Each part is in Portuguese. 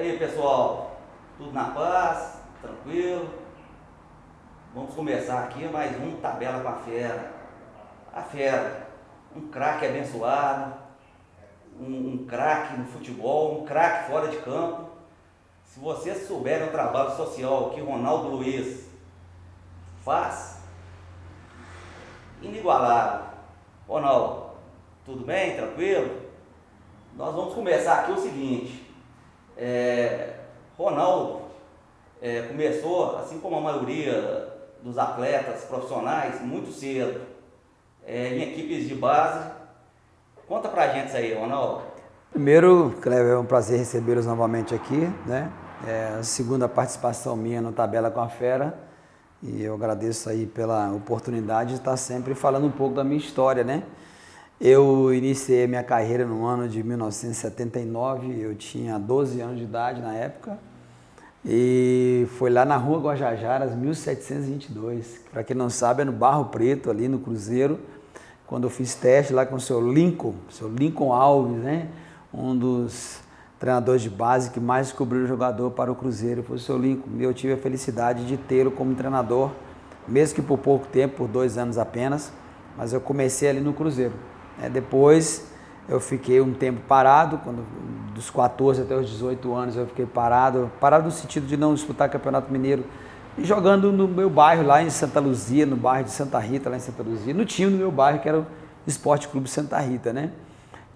aí, pessoal, tudo na paz, tranquilo? Vamos começar aqui mais um Tabela com a Fera. A Fera, um craque abençoado, um craque no futebol, um craque fora de campo. Se vocês souberem o trabalho social que Ronaldo Luiz faz, inigualável. Ronaldo, tudo bem? Tranquilo? Nós vamos começar aqui o seguinte. Ronaldo começou, assim como a maioria dos atletas profissionais, muito cedo, em equipes de base. Conta pra gente isso aí, Ronaldo. Primeiro, Cleber, é um prazer recebê-los novamente aqui, né? A segunda participação minha no Tabela com a Fera, e eu agradeço aí pela oportunidade de estar sempre falando um pouco da minha história, né? Eu iniciei minha carreira no ano de 1979, eu tinha 12 anos de idade na época, e foi lá na Rua Guajajaras, 1722, para quem não sabe é no Barro Preto, ali no Cruzeiro, quando eu fiz teste lá com o seu Lincoln Alves, né? Um dos treinadores de base que mais descobriu o jogador para o Cruzeiro, foi o seu Lincoln, e eu tive a felicidade de tê-lo como treinador, mesmo que por pouco tempo, por 2 anos apenas, mas eu comecei ali no Cruzeiro. Depois eu fiquei um tempo parado, dos 14 até os 18 anos eu fiquei parado no sentido de não disputar Campeonato Mineiro, e jogando no meu bairro lá em Santa Luzia, no bairro de Santa Rita, lá em Santa Luzia, no time do meu bairro que era o Esporte Clube Santa Rita, né?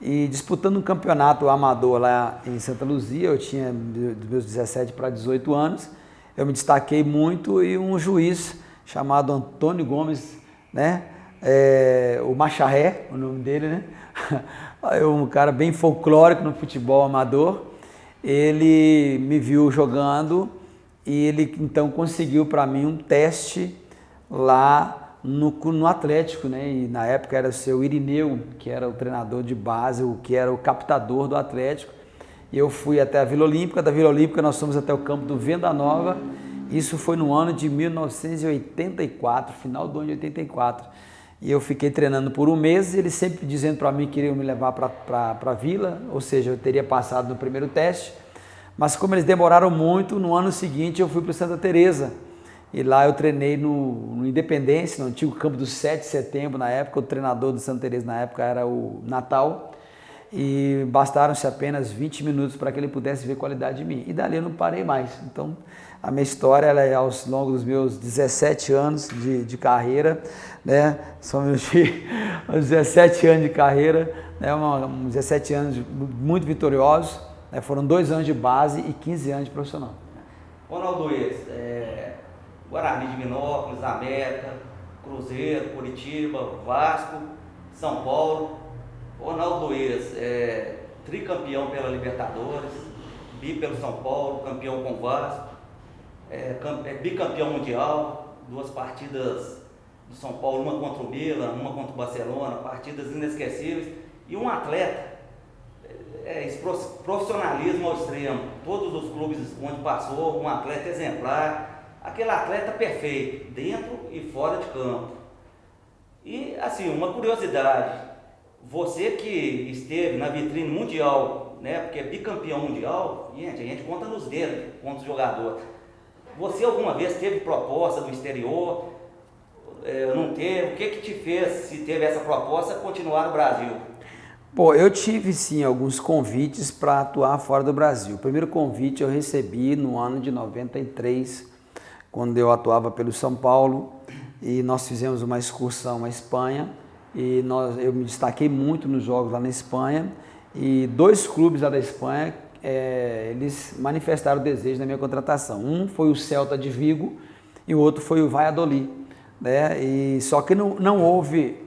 E disputando um campeonato amador lá em Santa Luzia, eu tinha dos meus 17 para 18 anos, eu me destaquei muito e um juiz chamado Antônio Gomes, né? O Macharré, o nome dele, né? Um cara bem folclórico no futebol amador. Ele me viu jogando e ele então conseguiu para mim um teste lá no Atlético, né? E na época era o seu Irineu, que era o treinador de base, que era o captador do Atlético. E eu fui até a Vila Olímpica, da Vila Olímpica nós fomos até o campo do Venda Nova. Isso foi no ano de 1984, final do ano de 84. E eu fiquei treinando por um mês, ele sempre dizendo para mim que queriam me levar para a Vila, ou seja, eu teria passado no primeiro teste, mas como eles demoraram muito, no ano seguinte eu fui para o Santa Teresa, e lá eu treinei no Independência, no antigo campo do 7 de setembro, na época, o treinador do Santa Teresa na época era o Natal, e bastaram-se apenas 20 minutos para que ele pudesse ver qualidade de mim, e dali eu não parei mais. Então a minha história ela é ao longo dos meus 17 anos de carreira, né? São meus 17 anos de carreira, né? 17 anos muito vitoriosos, né? Foram 2 anos de base e 15 anos de profissional. Ronaldo Luiz, Guarani de Minópolis, América, Cruzeiro, Curitiba, Vasco, São Paulo. Ronaldo Luiz, tricampeão pela Libertadores, bi pelo São Paulo, campeão com o Vasco, bicampeão mundial, 2 partidas do São Paulo, uma contra o Milan, uma contra o Barcelona, partidas inesquecíveis, e um atleta, esse profissionalismo ao extremo, todos os clubes onde passou, um atleta exemplar, aquele atleta perfeito, dentro e fora de campo. E assim, uma curiosidade, você que esteve na vitrine mundial, né, porque é bicampeão mundial, gente, a gente conta nos dedos quantos jogadores. Você alguma vez teve proposta do exterior? Não teve? O que te fez, se teve essa proposta, continuar no Brasil? Pô, eu tive sim alguns convites para atuar fora do Brasil. O primeiro convite eu recebi no ano de 93, quando eu atuava pelo São Paulo, e nós fizemos uma excursão à Espanha, e eu me destaquei muito nos jogos lá na Espanha, e 2 clubes lá da Espanha, eles manifestaram o desejo da minha contratação. Um foi o Celta de Vigo e o outro foi o Valladolid, né? E só que não houve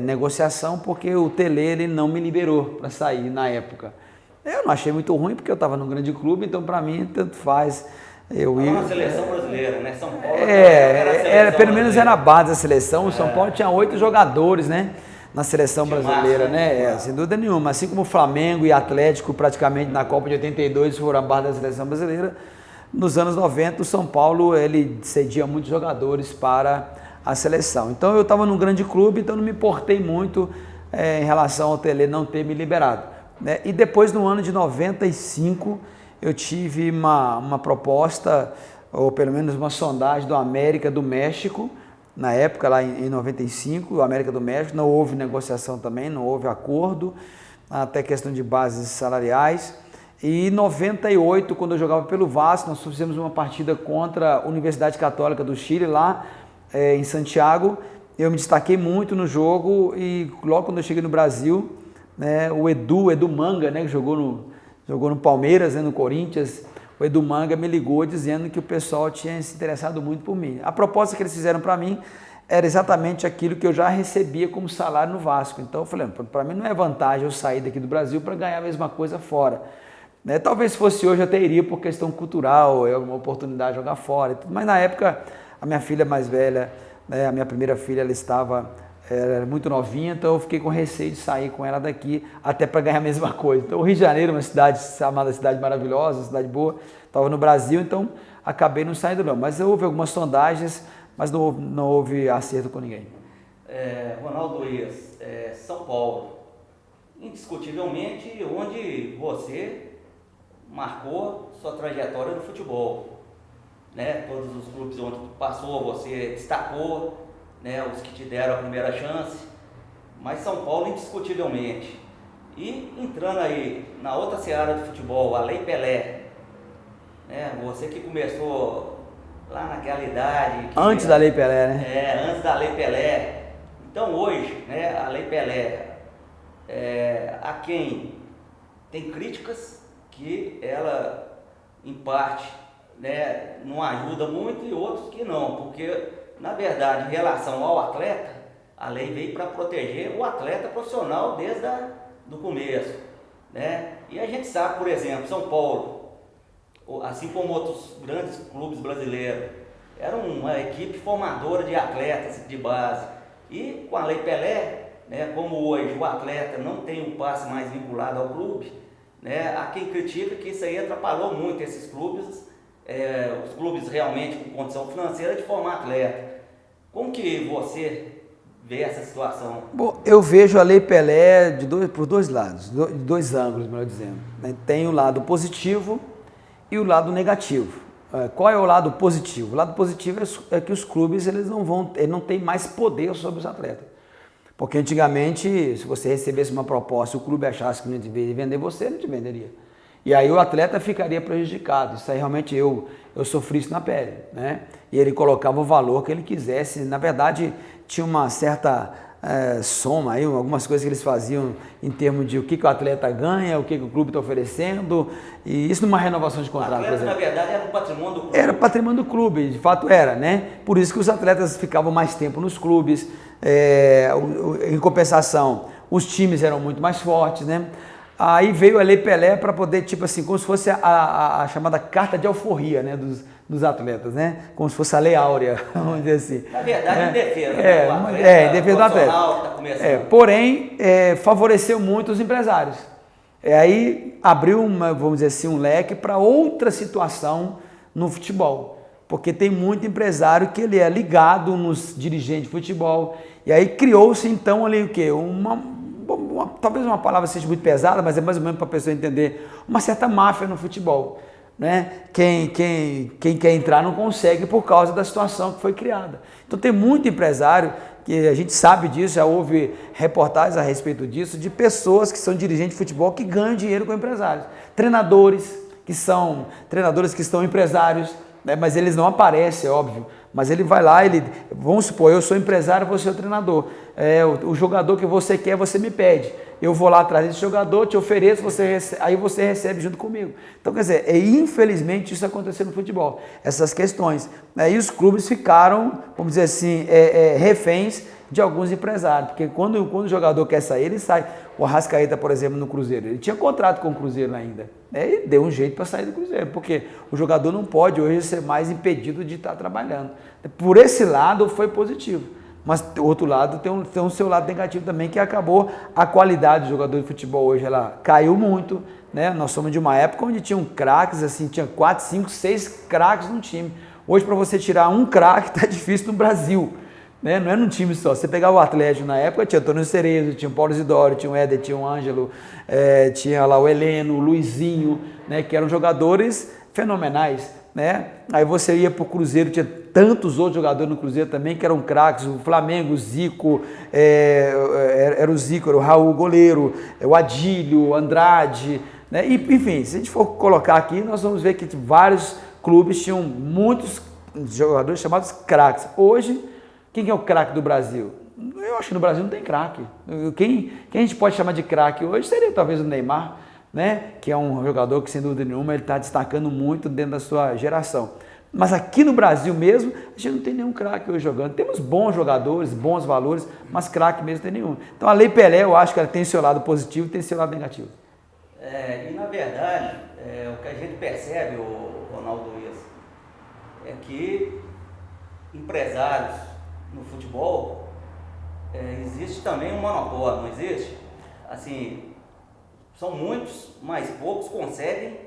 negociação porque o Tele ele não me liberou para sair na época. Eu não achei muito ruim porque eu estava num grande clube, então para mim tanto faz. Eu ia na seleção brasileira, né? São Paulo pelo menos era a base da seleção. O São Paulo tinha 8 jogadores, né? Na seleção brasileira, né? Sem dúvida nenhuma. Assim como o Flamengo e Atlético, praticamente na Copa de 82, foram a base da seleção brasileira. Nos anos 90, o São Paulo ele cedia muitos jogadores para a seleção. Então eu estava num grande clube, então não me importei muito em relação ao Tele não ter me liberado. né? E depois, no ano de 95, eu tive uma proposta, ou pelo menos uma sondagem do América do México, na época, lá em 95, o América do México, não houve negociação também, não houve acordo, até questão de bases salariais. E em 98, quando eu jogava pelo Vasco, nós fizemos uma partida contra a Universidade Católica do Chile, lá em Santiago. Eu me destaquei muito no jogo e logo quando eu cheguei no Brasil, né, o Edu Manga, né, que jogou no Palmeiras, né, no Corinthians, o Edu Manga me ligou dizendo que o pessoal tinha se interessado muito por mim. A proposta que eles fizeram para mim era exatamente aquilo que eu já recebia como salário no Vasco. Então eu falei, para mim não é vantagem eu sair daqui do Brasil para ganhar a mesma coisa fora. Né? Talvez se fosse hoje eu até iria por questão cultural, é uma oportunidade de jogar fora e tudo. Mas na época a minha filha mais velha, né, a minha primeira filha, ela era muito novinha, então eu fiquei com receio de sair com ela daqui, até para ganhar a mesma coisa. Então o Rio de Janeiro, uma cidade chamada cidade maravilhosa, uma cidade boa, estava no Brasil, então acabei não saindo não. Mas houve algumas sondagens, mas não houve acerto com ninguém. Ronaldo Ruiz, São Paulo, indiscutivelmente onde você marcou sua trajetória no futebol. Né? Todos os clubes onde passou, você destacou, né? Os que te deram a primeira chance, mas São Paulo indiscutivelmente. E entrando aí na outra seara do futebol, a Lei Pelé, né? Você que começou lá naquela idade... Antes da Lei Pelé, né? Antes da Lei Pelé. Então hoje, né, a Lei Pelé, a quem tem críticas que ela, em parte, né, não ajuda muito e outros que não, porque na verdade em relação ao atleta, a lei veio para proteger o atleta profissional desde do começo, né? E a gente sabe, por exemplo, São Paulo, assim como outros grandes clubes brasileiros, era uma equipe formadora de atletas de base, e com a Lei Pelé, né, como hoje o atleta não tem um passe mais vinculado ao clube, né, há quem critica que isso aí atrapalhou muito esses clubes, os clubes realmente com condição financeira de formar atleta. Como que você vê essa situação? Bom, eu vejo a Lei Pelé por dois lados, de dois ângulos, melhor dizendo. Tem o lado positivo e o lado negativo. Qual é o lado positivo? O lado positivo é que os clubes eles não têm mais poder sobre os atletas. Porque antigamente, se você recebesse uma proposta e o clube achasse que não deveria vender você, não te venderia. E aí o atleta ficaria prejudicado. Isso aí realmente eu sofri isso na pele, né? E ele colocava o valor que ele quisesse. Na verdade, tinha uma certa soma aí, algumas coisas que eles faziam em termos de o que o atleta ganha, o que o clube está oferecendo, e isso numa renovação de contrato. O atleta, na verdade, era o patrimônio do clube. Era patrimônio do clube, de fato era, né? Por isso que os atletas ficavam mais tempo nos clubes, em compensação, os times eram muito mais fortes, né? Aí veio a Lei Pelé para poder, tipo assim, como se fosse a chamada carta de alforria, né, dos atletas, né? Como se fosse a Lei Áurea, vamos dizer assim. Na verdade, em defesa do atleta, em defesa do atleta. Tá começando. Porém, favoreceu muito os empresários. Aí abriu, vamos dizer assim, um leque para outra situação no futebol. Porque tem muito empresário que ele é ligado nos dirigentes de futebol. E aí criou-se então ali o quê? Talvez uma palavra seja muito pesada, mas é mais ou menos para a pessoa entender, uma certa máfia no futebol, né? Quem quer entrar não consegue por causa da situação que foi criada. Então tem muito empresário, que a gente sabe disso, já houve reportagens a respeito disso, de pessoas que são dirigentes de futebol que ganham dinheiro com empresários. Treinadores que estão empresários, né? Mas eles não aparecem, é óbvio. Mas ele vai lá, vamos supor, eu sou empresário, você é o treinador. O jogador que você quer, você me pede. Eu vou lá atrás desse jogador, te ofereço, aí você recebe junto comigo. Então, quer dizer, infelizmente isso aconteceu no futebol, essas questões. E os clubes ficaram, vamos dizer assim, reféns de alguns empresários. Porque quando o jogador quer sair, ele sai. O Arrascaeta, por exemplo, no Cruzeiro, ele tinha contrato com o Cruzeiro ainda. E deu um jeito para sair do Cruzeiro, porque o jogador não pode hoje ser mais impedido de estar trabalhando. Por esse lado foi positivo, mas do outro lado tem um seu lado negativo também, que acabou a qualidade do jogador de futebol hoje, ela caiu muito, né? Nós somos de uma época onde tinham craques, assim, tinha 4, 5, 6 craques no time. Hoje para você tirar um craque está difícil no Brasil. né? Não era um time só. Você pegava o Atlético na época, tinha Antônio Cerezo, tinha o Paulo Isidoro, tinha o Éder, tinha o Ângelo, tinha lá o Heleno, o Luizinho, né? Que eram jogadores fenomenais, né? Aí você ia para o Cruzeiro, tinha tantos outros jogadores no Cruzeiro também que eram craques, o Flamengo, o Zico, era o Zico, era o Raul, o goleiro, o Adílio, o Andrade, né? E, enfim, se a gente for colocar aqui, nós vamos ver que vários clubes tinham muitos jogadores chamados craques. Hoje, quem é o craque do Brasil? Eu acho que no Brasil não tem craque. Quem a gente pode chamar de craque hoje seria talvez o Neymar, né? Que é um jogador que, sem dúvida nenhuma, ele está destacando muito dentro da sua geração. Mas aqui no Brasil mesmo, a gente não tem nenhum craque hoje jogando. Temos bons jogadores, bons valores, mas craque mesmo não tem nenhum. Então a Lei Pelé, eu acho que ela tem seu lado positivo e tem seu lado negativo. E na verdade, o que a gente percebe, o Ronaldo Luiz, é que empresários no futebol, existe também um monopólio, não existe? Assim, são muitos, mas poucos conseguem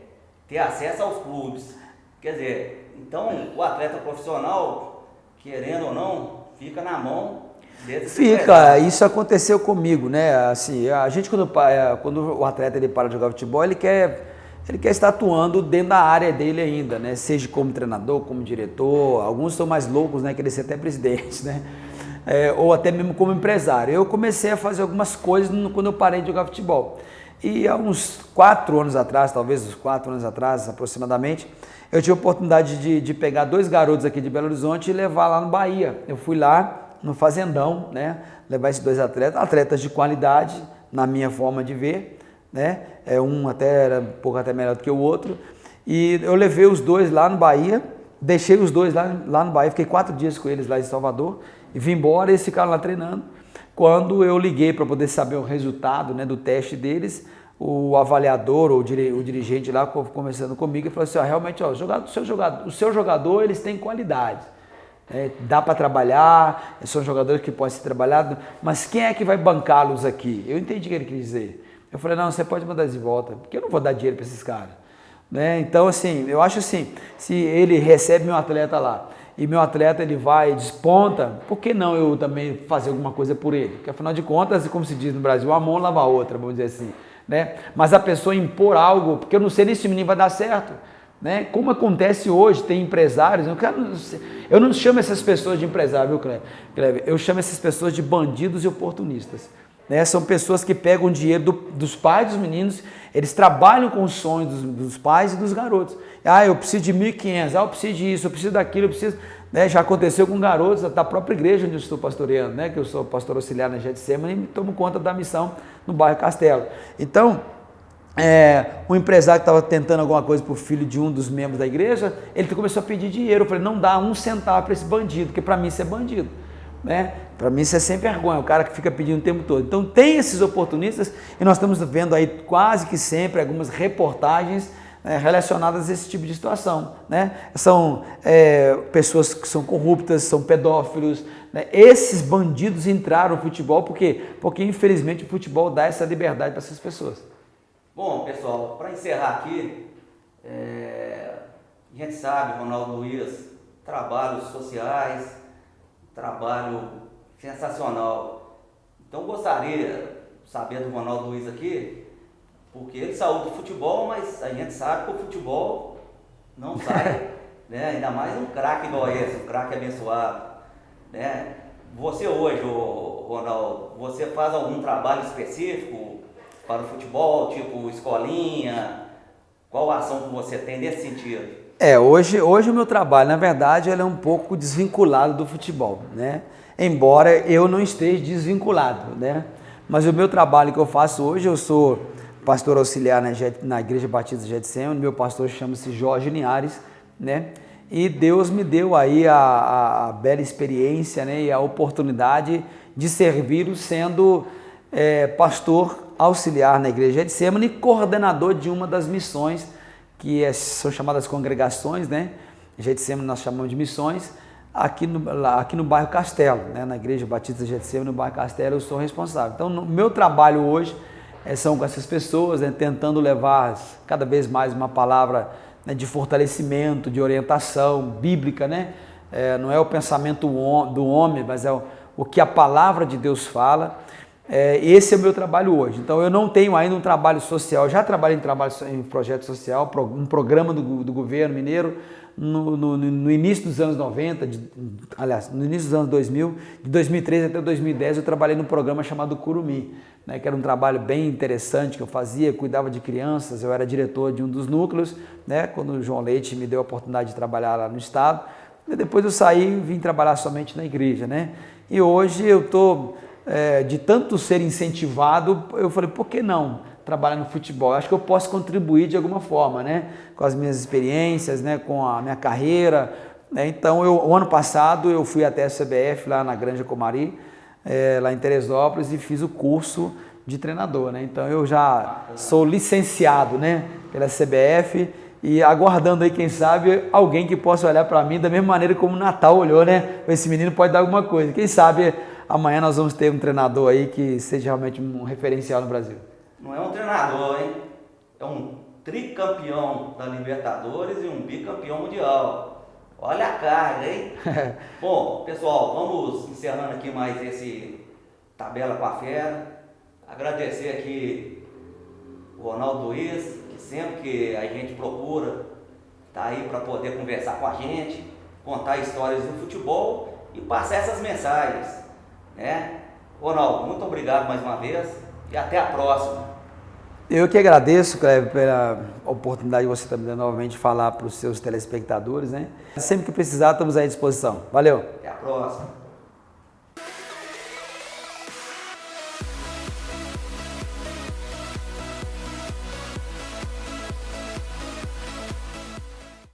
ter acesso aos clubes. Quer dizer, então o atleta profissional, querendo ou não, fica na mão desses empresários. Isso aconteceu comigo, né? Assim, a gente quando o atleta ele para de jogar futebol, ele quer estar atuando dentro da área dele ainda, né? Seja como treinador, como diretor, alguns são mais loucos, né? Querer ser até presidente, né? Ou até mesmo como empresário. Eu comecei a fazer algumas coisas quando eu parei de jogar futebol. E há uns 4 anos atrás, talvez uns 4 anos atrás aproximadamente, eu tive a oportunidade de pegar 2 garotos aqui de Belo Horizonte e levar lá no Bahia. Eu fui lá no Fazendão, né? Levar esses 2 atletas de qualidade, na minha forma de ver, né? Um até era um pouco até melhor do que o outro. E eu levei os 2 lá no Bahia, deixei os 2 lá no Bahia, fiquei 4 dias com eles lá em Salvador e vim embora e eles ficaram lá treinando. Quando eu liguei para poder saber o resultado, né, do teste deles, o avaliador ou o dirigente lá conversando comigo e falou assim, realmente, o seu jogador eles têm qualidade, dá para trabalhar, são jogadores que podem ser trabalhados, mas quem é que vai bancá-los aqui? Eu entendi o que ele quis dizer. Eu falei, não, você pode mandar eles de volta, porque eu não vou dar dinheiro para esses caras. Né? Então, assim, eu acho assim, se ele recebe meu atleta lá, e meu atleta ele vai, desponta, por que não eu também fazer alguma coisa por ele? Porque afinal de contas, como se diz no Brasil, uma mão lava a outra, vamos dizer assim. Né? Mas a pessoa impor algo, porque eu não sei nem se esse menino vai dar certo. Né? Como acontece hoje, tem empresários, eu não chamo essas pessoas de empresário, viu, Kleber? Eu chamo essas pessoas de bandidos e oportunistas. Né? São pessoas que pegam dinheiro dos pais dos meninos, eles trabalham com os sonhos dos pais e dos garotos. Eu preciso de 1.500, eu preciso disso, eu preciso daquilo, eu preciso... Né? Já aconteceu com garotos da própria igreja onde eu estou pastoreando, né? Que eu sou pastor auxiliar na Getsemane e tomo conta da missão no bairro Castelo. Então, um empresário que estava tentando alguma coisa para o filho de um dos membros da igreja, ele começou a pedir dinheiro. Eu falei, não dá 1 centavo para esse bandido, porque para mim isso é bandido. Né? Para mim isso é sem vergonha, o cara que fica pedindo o tempo todo. Então tem esses oportunistas e nós estamos vendo aí quase que sempre algumas reportagens relacionadas a esse tipo de situação. Né? São pessoas que são corruptas, são pedófilos. Né? Esses bandidos entraram no futebol porque infelizmente o futebol dá essa liberdade para essas pessoas. Bom, pessoal, para encerrar aqui, a gente sabe, Ronaldo Luiz, trabalhos sociais, trabalho sensacional. Então gostaria de saber do Ronaldo Luiz aqui, porque ele saiu do futebol, mas a gente sabe que o futebol não sai, né? Ainda mais um craque igual esse, um craque abençoado. Né? Você hoje, Ronaldo, você faz algum trabalho específico para o futebol, tipo escolinha? Qual a ação que você tem nesse sentido? Hoje o meu trabalho, na verdade, ele é um pouco desvinculado do futebol, né? Embora eu não esteja desvinculado, né? Mas o meu trabalho que eu faço hoje, eu sou pastor auxiliar na Igreja Batista de Getsemane, meu pastor chama-se Jorge Linhares, né? E Deus me deu aí a bela experiência, né? E a oportunidade de servi-lo sendo pastor auxiliar na Igreja de Getsemane e coordenador de uma das missões que são chamadas congregações, né? Getsemane nós chamamos de missões, aqui no bairro Castelo, né? Na Igreja Batista de Getsemane, no bairro Castelo, eu sou responsável. Então, o meu trabalho hoje são com essas pessoas, né? Tentando levar cada vez mais uma palavra, né, de fortalecimento, de orientação bíblica, né? não é o pensamento do homem, mas é o que a palavra de Deus fala. Esse é o meu trabalho hoje. Então eu não tenho ainda um trabalho social, já trabalhei em projeto social, um programa do governo mineiro no início dos anos 90, aliás, no início dos anos 2000, de 2013 até 2010 eu trabalhei num programa chamado Curumim, né, que era um trabalho bem interessante que eu fazia, cuidava de crianças, eu era diretor de um dos núcleos, né, quando o João Leite me deu a oportunidade de trabalhar lá no estado, e depois eu saí e vim trabalhar somente na igreja, né, e hoje eu estou... de tanto ser incentivado, eu falei, por que não trabalhar no futebol? Acho que eu posso contribuir de alguma forma, né? Com as minhas experiências, né? Com a minha carreira, né? Então, o ano passado eu fui até a CBF, lá na Granja Comari, lá em Teresópolis, e fiz o curso de treinador, né? Então, eu já sou licenciado, né? Pela CBF, e aguardando aí, quem sabe, alguém que possa olhar para mim da mesma maneira como o Natal olhou, né? Esse menino pode dar alguma coisa. Quem sabe amanhã nós vamos ter um treinador aí que seja realmente um referencial no Brasil. Não é um treinador, hein? É um tricampeão da Libertadores e um bicampeão mundial. Olha a carga, hein? Bom, pessoal, vamos encerrando aqui mais esse Tabela com a Fera. Agradecer aqui o Ronaldo Luiz, que sempre que a gente procura, tá aí para poder conversar com a gente, contar histórias do futebol e passar essas mensagens. Ronaldo, muito obrigado mais uma vez e até a próxima. Eu que agradeço, Cleber, pela oportunidade de você estar me dando novamente falar para os seus telespectadores, né? Sempre que precisar, estamos à disposição. Valeu! Até a próxima.